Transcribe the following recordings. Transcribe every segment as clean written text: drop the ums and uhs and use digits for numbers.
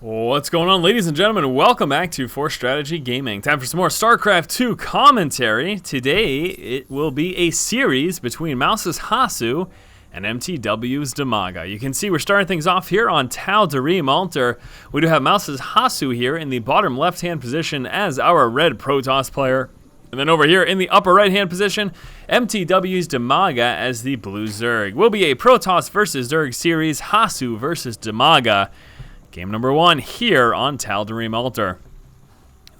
What's going on, ladies and gentlemen? Welcome back to Force Strategy Gaming. Time for some more StarCraft 2 commentary. Today, it will be a series between Mouse's Hasu and MTW's DIMAGA. You can see we're starting things off here on Tal'Darim Altar. We do have Mouse's Hasu here in the bottom left-hand position as our red Protoss player. And then over here in the upper right-hand position, MTW's DIMAGA as the blue Zerg. Will be a Protoss versus Zerg series, Hasu versus DIMAGA. Game number 1 here on Tal'Darim Altar.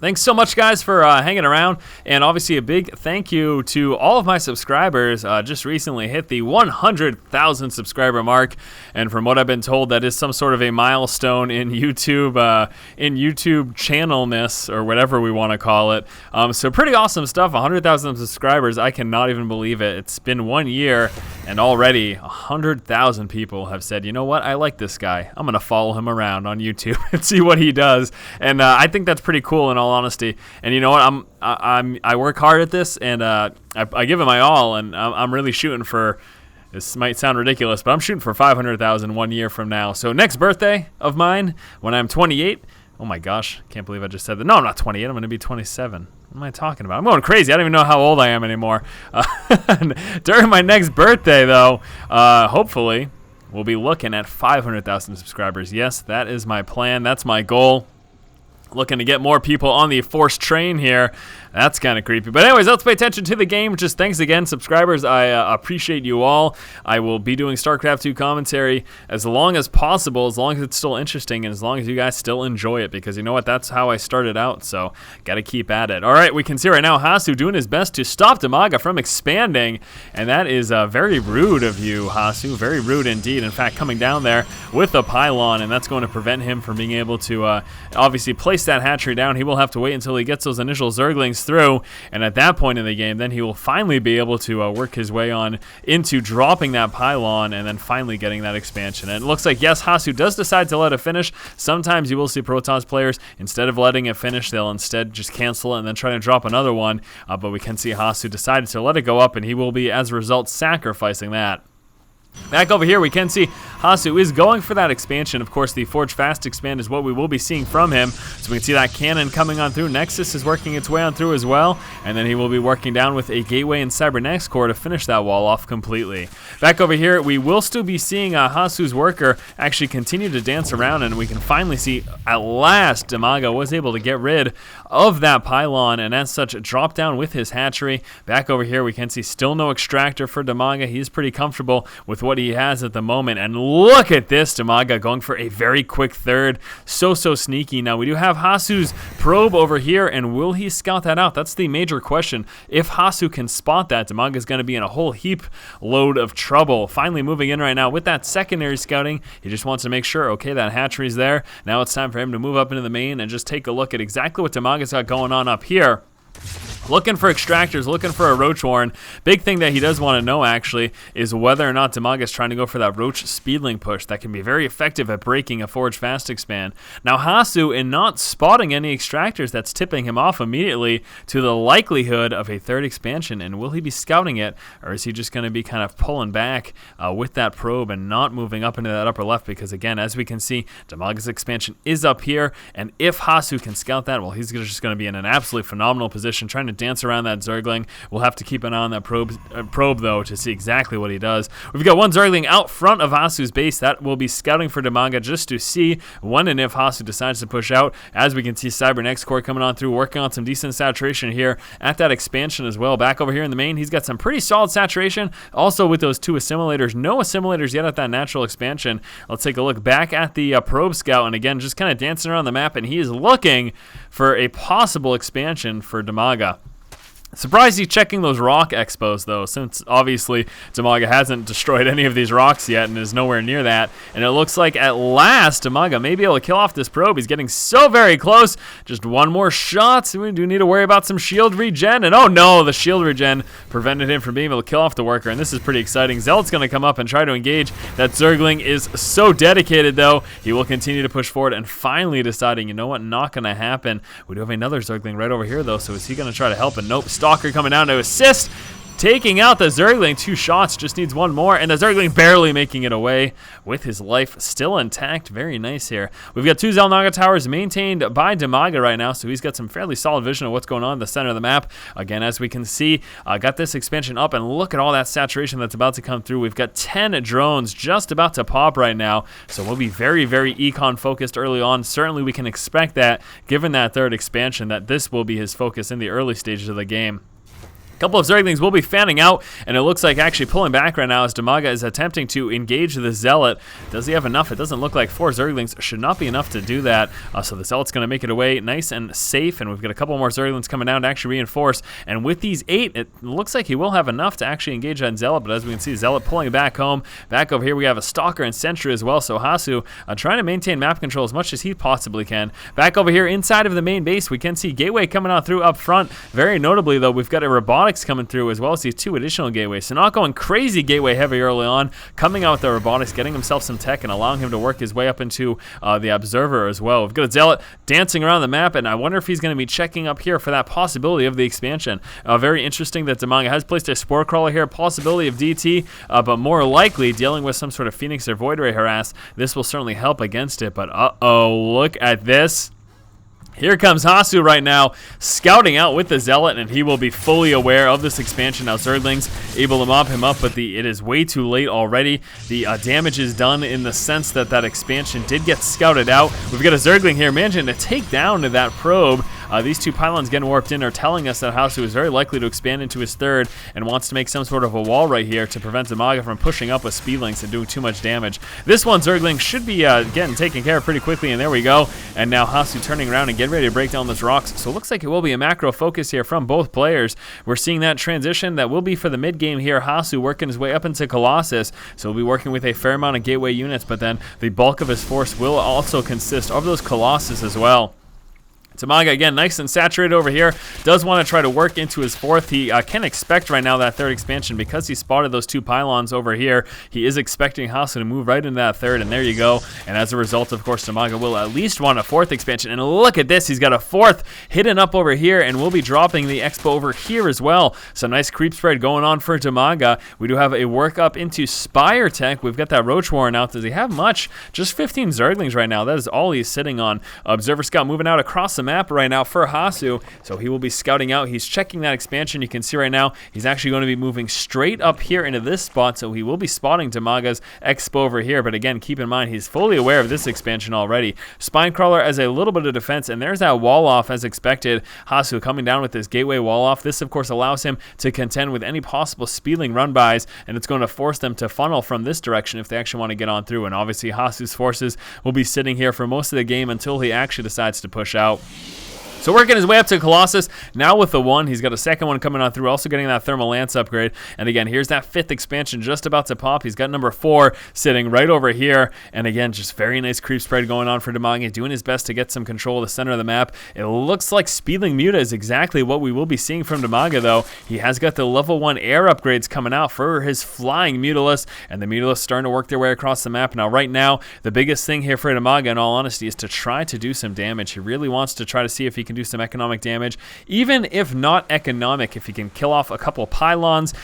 Thanks so much, guys, for hanging around, and obviously a big thank you to all of my subscribers. Just recently hit the 100,000 subscriber mark, and from what I've been told, that is some sort of a milestone in YouTube channelness, or whatever we want to call it. So pretty awesome stuff. 100,000 subscribers. I cannot even believe it. It's been 1 year, and already 100,000 people have said, you know what, I like this guy. I'm gonna follow him around on YouTube and see what he does. And I think that's pretty cool in all honesty. And you know what, I work hard at this, and I give it my all, and I'm really shooting for, this might sound ridiculous, but I'm shooting for 500,000 1 year from now. So next birthday of mine, when I'm 28, oh my gosh, can't believe I just said that. No, I'm not 28, I'm going to be 27. What am I talking about? I'm going crazy. I don't even know how old I am anymore. During my next birthday, though, hopefully, we'll be looking at 500,000 subscribers. Yes, that is my plan. That's my goal. Looking to get more people on the Force train here. That's kind of creepy. But anyways, let's pay attention to the game. Just thanks again, subscribers. I appreciate you all. I will be doing StarCraft 2 commentary as long as possible, as long as it's still interesting, and as long as you guys still enjoy it, because you know what? That's how I started out, so got to keep at it. All right, we can see right now Hasu doing his best to stop DIMAGA from expanding, and that is very rude of you, Hasu. Very rude indeed. In fact, coming down there with a pylon, and that's going to prevent him from being able to obviously place that hatchery down. He will have to wait until he gets those initial Zerglings through, and at that point in the game, then he will finally be able to work his way on into dropping that pylon and then finally getting that expansion. And it looks like, yes, Hasu does decide to let it finish. Sometimes you will see Protoss players, instead of letting it finish, they'll instead just cancel it and then try to drop another one, but we can see Hasu decided to let it go up, and he will be, as a result, sacrificing that. Back over here, we can see Hasu is going for that expansion. Of course, the Forge Fast expand is what we will be seeing from him. So we can see that cannon coming on through. Nexus is working its way on through as well. And then he will be working down with a Gateway and Cybernetics core to finish that wall off completely. Back over here, we will still be seeing Hasu's worker actually continue to dance around. And we can finally see, at last, DIMAGA was able to get rid of that pylon, and as such, drop down with his hatchery. Back over here, we can see still no extractor for DIMAGA. He's pretty comfortable with what he has at the moment, and look at this, DIMAGA going for a very quick third. So sneaky. Now we do have Hasu's probe over here, and will he scout that out? That's the major question. If Hasu can spot that, DIMAGA is going to be in a whole heap load of trouble. Finally moving in right now with that secondary scouting. He just wants to make sure, okay, that hatchery's there. Now it's time for him to move up into the main and just take a look at exactly what DIMAGA's got going on up here. Looking for extractors, looking for a Roach Warren. Big thing that he does want to know, actually, is whether or not DIMAGA is trying to go for that Roach Speedling push. That can be very effective at breaking a Forge Fast expand. Now, Hasu, in not spotting any extractors, that's tipping him off immediately to the likelihood of a third expansion. And will he be scouting it, or is he just going to be kind of pulling back with that probe and not moving up into that upper left? Because, again, as we can see, DIMAGA's expansion is up here. And if Hasu can scout that, well, he's just going to be in an absolutely phenomenal position trying to dance around that Zergling. We'll have to keep an eye on that probe though, to see exactly what he does. We've got one Zergling out front of Hasu's base that will be scouting for DIMAGA just to see when and if Hasu decides to push out. As we can see, Cybernetics core coming on through, working on some decent saturation here at that expansion as well. Back over here in the main, he's got some pretty solid saturation. Also with those two assimilators, no assimilators yet at that natural expansion. Let's take a look back at the probe scout, and again, just kind of dancing around the map, and he is looking for a possible expansion for DIMAGA. Surprised he's checking those rock expos, though, since obviously DIMAGA hasn't destroyed any of these rocks yet and is nowhere near that. And it looks like at last DIMAGA may be able to kill off this probe. He's getting so very close. Just one more shot. So we do need to worry about some shield regen. And oh no, the shield regen prevented him from being able to kill off the worker. And this is pretty exciting. Zealot's going to come up and try to engage. That Zergling is so dedicated, though. He will continue to push forward and finally deciding, you know what, not going to happen. We do have another Zergling right over here, though. So is he going to try to help? And nope. Stalker coming down to assist. taking out the Zergling. 2 shots, just needs 1 more, and the Zergling barely making it away with his life still intact. Very nice here. We've got 2 Xel'Naga towers maintained by DIMAGA right now, so he's got some fairly solid vision of what's going on in the center of the map. Again, as we can see, got this expansion up, and look at all that saturation that's about to come through. We've got 10 drones just about to pop right now, so we'll be very, very econ focused early on. Certainly we can expect that, given that 3rd expansion, that this will be his focus in the early stages of the game. A couple of Zerglings will be fanning out, and it looks like actually pulling back right now as DIMAGA is attempting to engage the Zealot. Does he have enough? It doesn't look like 4 Zerglings should not be enough to do that. So the Zealot's going to make it away nice and safe, and we've got a couple more Zerglings coming down to actually reinforce. And with these 8, it looks like he will have enough to actually engage that Zealot, but as we can see, Zealot pulling back home. Back over here, we have a Stalker and Sentry as well, so Hasu trying to maintain map control as much as he possibly can. Back over here inside of the main base, we can see Gateway coming out through up front. Very notably, though, we've got a Robotics coming through as well as these 2 additional gateways. So not going crazy gateway heavy early on, coming out with the Robotics, getting himself some tech and allowing him to work his way up into the Observer as well. We've got a Zealot dancing around the map, and I wonder if he's going to be checking up here for that possibility of the expansion. Very interesting that DIMAGA has placed a Spore Crawler here, possibility of DT, but more likely dealing with some sort of Phoenix or Void Ray harass. This will certainly help against it, but look at this. Here comes Hasu right now, scouting out with the Zealot, and he will be fully aware of this expansion. Now Zerglings able to mop him up, but it is way too late already. The damage is done in the sense that that expansion did get scouted out. We've got a Zergling here managing to take down that probe. These 2 pylons getting warped in are telling us that Hasu is very likely to expand into his 3rd and wants to make some sort of a wall right here to prevent DIMAGA from pushing up with speedlinks and doing too much damage. This one, Zergling, should be getting taken care of pretty quickly, and there we go. And now Hasu turning around and getting ready to break down those rocks. So it looks like it will be a macro focus here from both players. We're seeing that transition that will be for the mid game here. Hasu working his way up into Colossus, so he'll be working with a fair amount of gateway units, but then the bulk of his force will also consist of those Colossus as well. DIMAGA, again, nice and saturated over here. Does want to try to work into his 4th. He can expect right now that 3rd expansion because he spotted those 2 pylons over here. He is expecting Hasu to move right into that 3rd, and there you go. And as a result, of course, DIMAGA will at least want a 4th expansion. And look at this. He's got a 4th hidden up over here, and we'll be dropping the Expo over here as well. So nice creep spread going on for DIMAGA. We do have a work up into Spire Tech. We've got that Roach Warren out. Does he have much? Just 15 Zerglings right now. That is all he's sitting on. Observer Scout moving out across the map right now for Hasu, so he will be scouting out. He's checking that expansion. You can see right now he's actually going to be moving straight up here into this spot, so he will be spotting DIMAGA's Expo over here. But again, keep in mind he's fully aware of this expansion already. Spinecrawler as a little bit of defense, and there's that wall off as expected. Hasu coming down with this gateway wall off. This of course allows him to contend with any possible speedling run bys, and it's going to force them to funnel from this direction if they actually want to get on through. And obviously Hasu's forces will be sitting here for most of the game until he actually decides to push out. So working his way up to Colossus, now with the 1, he's got a 2nd one coming on through, also getting that Thermal Lance upgrade. And again, here's that 5th expansion just about to pop. He's got number 4 sitting right over here. And again, just very nice creep spread going on for DIMAGA, doing his best to get some control of the center of the map. It looks like Speedling Muta is exactly what we will be seeing from DIMAGA, though. He has got the level 1 air upgrades coming out for his flying Mutalisk, and the Mutalisk starting to work their way across the map. Now, right now, the biggest thing here for DIMAGA, in all honesty, is to try to do some damage. He really wants to try to see if he can do some economic damage, even if not economic, if he can kill off a couple pylons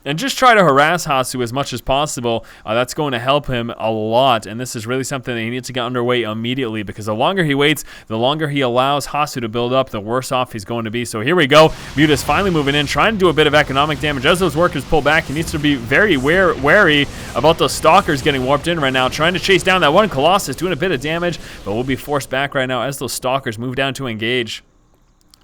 and just try to harass Hasu as much as possible. That's going to help him a lot, and this is really something that he needs to get underway immediately, because the longer he waits, the longer he allows Hasu to build up, the worse off he's going to be. So here we go. Muta's finally moving in, trying to do a bit of economic damage. As those workers pull back, he needs to be very wary about those Stalkers getting warped in right now, trying to chase down that one Colossus, doing a bit of damage, but will be forced back right now as those Stalkers move down to engage.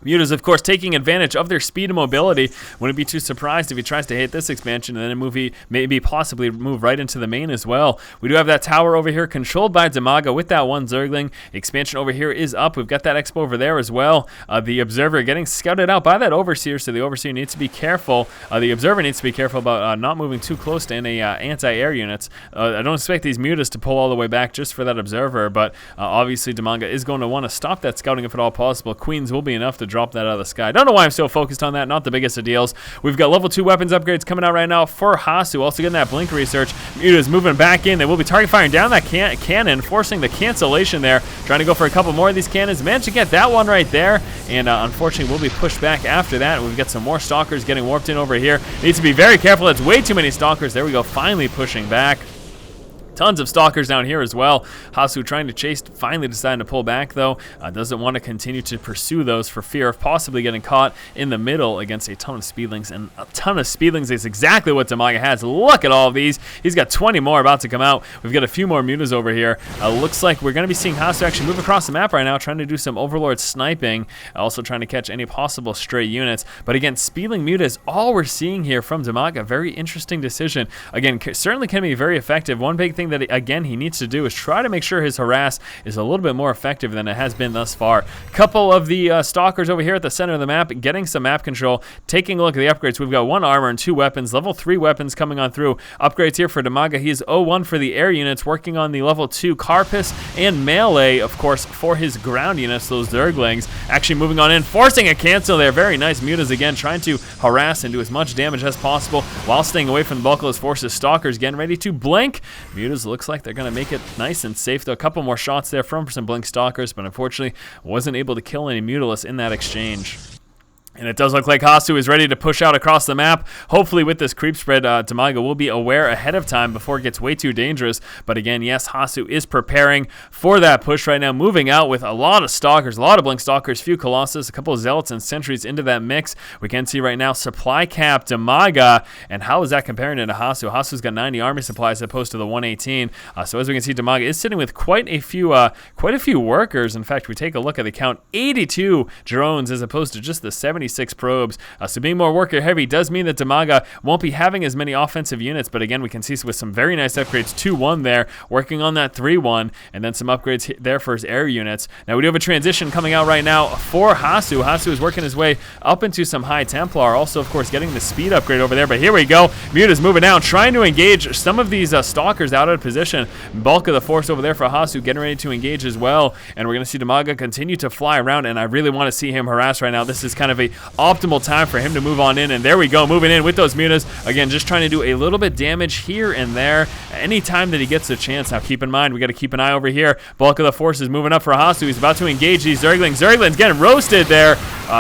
Muta's, of course, taking advantage of their speed and mobility. Wouldn't be too surprised if he tries to hit this expansion and then maybe possibly move right into the main as well. We do have that tower over here controlled by DIMAGA with that one Zergling. Expansion over here is up. We've got that Expo over there as well. The Observer getting scouted out by that Overseer, so the Overseer needs to be careful. The Observer needs to be careful about not moving too close to any anti-air units. I don't expect these Mutas to pull all the way back just for that Observer, but obviously DIMAGA is going to want to stop that scouting if at all possible. Queens will be enough to drop that out of the sky. Don't know why I'm so focused on that. Not the biggest of deals. We've got level 2 weapons upgrades coming out right now for Hasu. Also getting that blink research. Muta's moving back in. They will be target firing down that cannon, forcing the cancellation there. Trying to go for a couple more of these cannons. Managed to get that one right there. And unfortunately, we'll be pushed back after that. We've got some more stalkers getting warped in over here. Needs to be very careful. That's way too many stalkers. There we go. Finally pushing back. Tons of stalkers down here as well. Hasu trying to chase, finally deciding to pull back though. Doesn't want to continue to pursue those for fear of possibly getting caught in the middle against a ton of speedlings. And a ton of speedlings is exactly what DIMAGA has. Look at all of these. He's got 20 more about to come out. We've got a few more mutas over here. Looks like we're going to be seeing Hasu actually move across the map right now, trying to do some overlord sniping. Also trying to catch any possible stray units. But again, speedling muta is all we're seeing here from DIMAGA. Very interesting decision. Again, certainly can be very effective. One big thing that again he needs to do is try to make sure his harass is a little bit more effective than it has been thus far. Couple of the stalkers over here at the center of the map getting some map control. Taking a look at the upgrades, we've got 1 armor and 2 weapons, level 3 weapons coming on through. Upgrades here for DIMAGA. He is 0-1 for the air units, working on the level 2 Carapace and melee, of course, for his ground units, those Zerglings. Actually moving on in, forcing a cancel there. Very nice. Mutas again trying to harass and do as much damage as possible while staying away from the bulk of those forces. Stalkers getting ready to blink. Mutas looks like they're going to make it nice and safe, though. A couple more shots there from some blink stalkers, but unfortunately wasn't able to kill any Mutalists in that exchange. And it does look like Hasu is ready to push out across the map. Hopefully with this creep spread, DIMAGA will be aware ahead of time before it gets way too dangerous. But again, yes, Hasu is preparing for that push right now, moving out with a lot of stalkers, a lot of blink stalkers, few Colossus, a couple of zealots and sentries into that mix. We can see right now supply cap DIMAGA, and how is that comparing to Hasu? Hasu's got 90 army supplies as opposed to the 118. So as we can see, DIMAGA is sitting with quite a few workers. In fact, we take a look at the count, 82 drones as opposed to just the 76 probes. So being more worker heavy does mean that DIMAGA won't be having as many offensive units, but again, we can see with some very nice upgrades, 2-1 there, working on that 3-1, and then some upgrades there for his air units. Now we do have a transition coming out right now for Hasu. Hasu is working his way up into some High Templar, also of course getting the speed upgrade over there, but here we go. Muta's moving down, trying to engage some of these stalkers out of position. Bulk of the force over there for Hasu getting ready to engage as well, and we're going to see DIMAGA continue to fly around, and I really want to see him harass right now. This is kind of a optimal time for him to move on in, and there we go, moving in with those mutas. Again, just trying to do a little bit damage here and there anytime that he gets a chance. Now keep in mind, we got to keep an eye over here. Bulk of the force is moving up for Hasu. He's about to engage these Zerglings. Zerglings getting roasted there.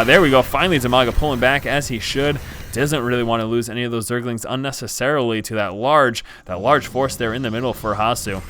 There we go, finally DIMAGA pulling back as he should. Doesn't really want to lose any of those Zerglings unnecessarily to that large force there in the middle for Hasu.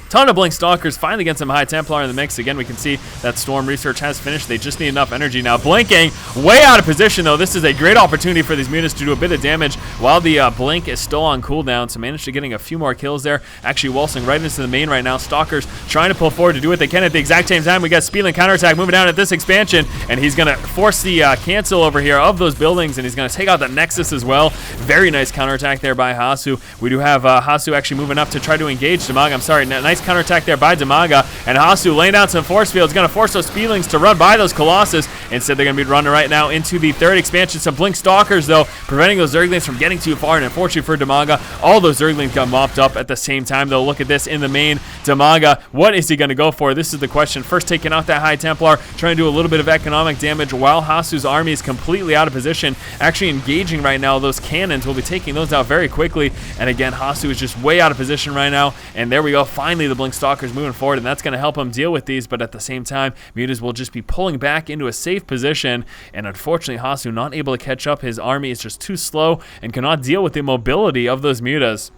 Ton of blink stalkers, finally get some High Templar in the mix. Again, we can see that storm research has finished. They just need enough energy now. Blinking, way out of position though. This is a great opportunity for these mutas to do a bit of damage while the blink is still on cooldown. So managed to getting a few more kills there. Actually waltzing right into the main right now. Stalkers trying to pull forward to do what they can at the exact same time. We got Speedling counterattack moving down at this expansion, and he's going to force the cancel over here of those buildings, and he's going to take out the Nexus as well. Very nice counterattack there by Hasu. We do have Hasu actually moving up to try to engage DIMAGA. I'm sorry, nice counterattack there by DIMAGA, and Hasu laying down some force fields, going to force those Speedlings to run by those Colossus. Instead, they're going to be running right now into the third expansion. Some blink stalkers though, preventing those Zerglings from getting too far, and unfortunately for DIMAGA, all those Zerglings got mopped up at the same time though. Look at this in the main. DIMAGA, what is he going to go for? This is the question. First taking out that High Templar, trying to do a little bit of economic damage while Hasu's army is completely out of position. Actually engaging right now. Those cannons will be taking those out very quickly, and again, Hasu is just way out of position right now, and there we go. Finally, the blink stalkers moving forward, and that's going to help him deal with these, but at the same time, mutas will just be pulling back into a safe position, and unfortunately, Hasu not able to catch up. His army is just too slow and cannot deal with the mobility of those mutas.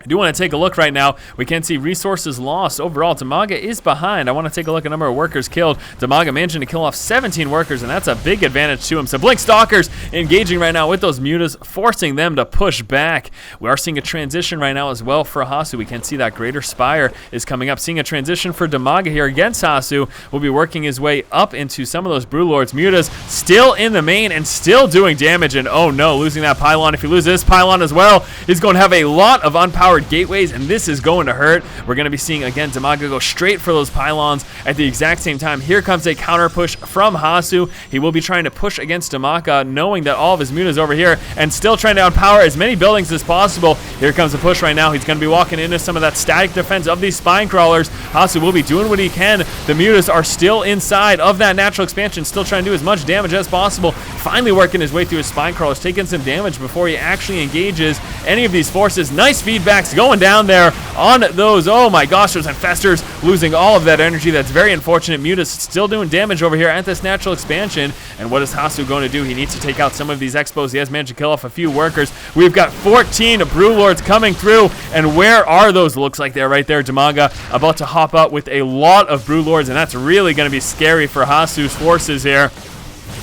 I do want to take a look right now. We can see resources lost. Overall, DIMAGA is behind. I want to take a look at number of workers killed. DIMAGA managing to kill off 17 workers, and that's a big advantage to him. So blink stalkers engaging right now with those mutas, forcing them to push back. We are seeing a transition right now as well for Hasu. We can see that Greater Spire is coming up. Seeing a transition for DIMAGA here against Hasu. Will be working his way up into some of those Brewlords. Mutas still in the main and still doing damage, and oh no, losing that pylon. If he loses this pylon as well, he's going to have a lot of unpowered gateways, and this is going to hurt. We're going to be seeing again DIMAGA go straight for those pylons at the exact same time. Here comes a counter push from Hasu. He will be trying to push against DIMAGA, knowing that all of his mutas over here, and still trying to unpower as many buildings as possible. Here comes the push right now. He's going to be walking into some of that static defense of these spine crawlers. Hasu will be doing what he can. The mutas are still inside of that natural expansion, still trying to do as much damage as possible. Finally working his way through his spine crawlers, taking some damage before he actually engages any of these forces. Nice feedbacks going down there on those. Oh my gosh, those infestors losing all of that energy. That's very unfortunate. Mutas still doing damage over here at this natural expansion. And what is Hasu going to do? He needs to take out some of these expos. He has managed to kill off a few workers. We've got 14 Brewlords coming through. And where are those? Looks like they're right there. DIMAGA about to hop out with a lot of Brewlords, and that's really going to be scary for Hasu's forces here.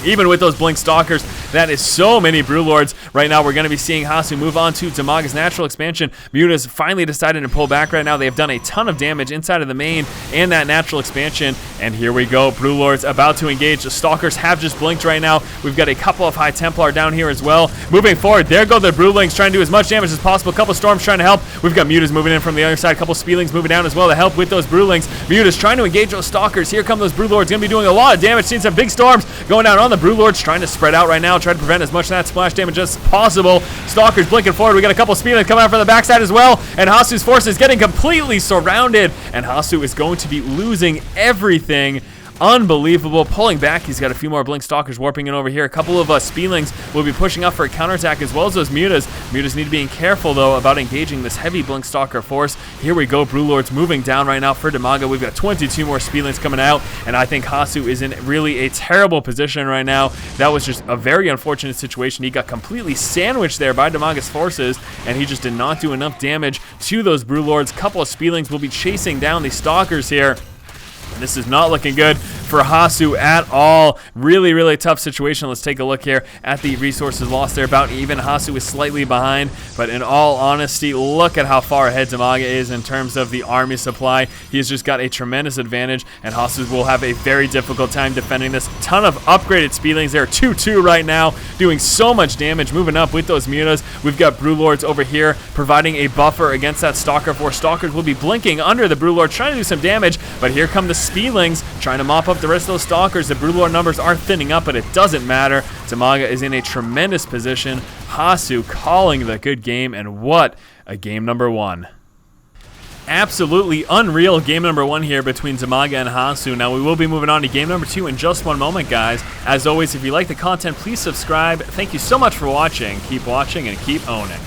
Even with those Blink Stalkers, that is so many Brewlords. Right now, we're going to be seeing Hasu move on to DIMAGA's natural expansion. Mutas finally decided to pull back right now. They have done a ton of damage inside of the main and that natural expansion. And here we go. Brewlords about to engage. The Stalkers have just blinked right now. We've got a couple of High Templar down here as well. Moving forward, there go the Brewlings trying to do as much damage as possible. A couple Storms trying to help. We've got Mutas moving in from the other side. A couple Speelings moving down as well to help with those Brewlings. Mutas trying to engage those Stalkers. Here come those Brewlords. Going to be doing a lot of damage. Seeing some big Storms going down on the Brewlords, trying to spread out right now, try to prevent as much of that splash damage as possible. Stalkers blinking forward. We got a couple Speelings coming out from the backside as well, and Hasu's forces getting completely surrounded, and Hasu is going to be losing everything. Unbelievable. Pulling back. He's got a few more Blink Stalkers warping in over here. A couple of Speelings will be pushing up for a counterattack as well as those Mutas. Mutas need to be careful, though, about engaging this heavy Blink Stalker force. Here we go. Brewlords moving down right now for DIMAGA. We've got 22 more Speelings coming out, and I think Hasu is in really a terrible position right now. That was just a very unfortunate situation. He got completely sandwiched there by DIMAGA's forces, and he just did not do enough damage to those Brewlords. A couple of Speelings will be chasing down the Stalkers here. This is not looking good for Hasu at all. Really, really tough situation. Let's take a look here at the resources lost there. About even. Hasu is slightly behind, but in all honesty, look at how far ahead DIMAGA is in terms of the army supply. He has just got a tremendous advantage, and Hasu will have a very difficult time defending this. Ton of upgraded Speedlings. They're 2-2 right now, doing so much damage, moving up with those Mutas. We've got Brewlords over here providing a buffer against that Stalker force. Stalkers will be blinking under the Brewlord, trying to do some damage, but here come the Speedlings trying to mop up the rest of those Stalkers. The Brewlord numbers are thinning up, but it doesn't matter. DIMAGA is in a tremendous position. Hasu calling the good game, and what a game number one. Absolutely unreal game number one here between DIMAGA and Hasu. Now we will be moving on to game number two in just one moment, guys. As always, if you like the content, please subscribe. Thank you so much for watching. Keep watching and keep owning.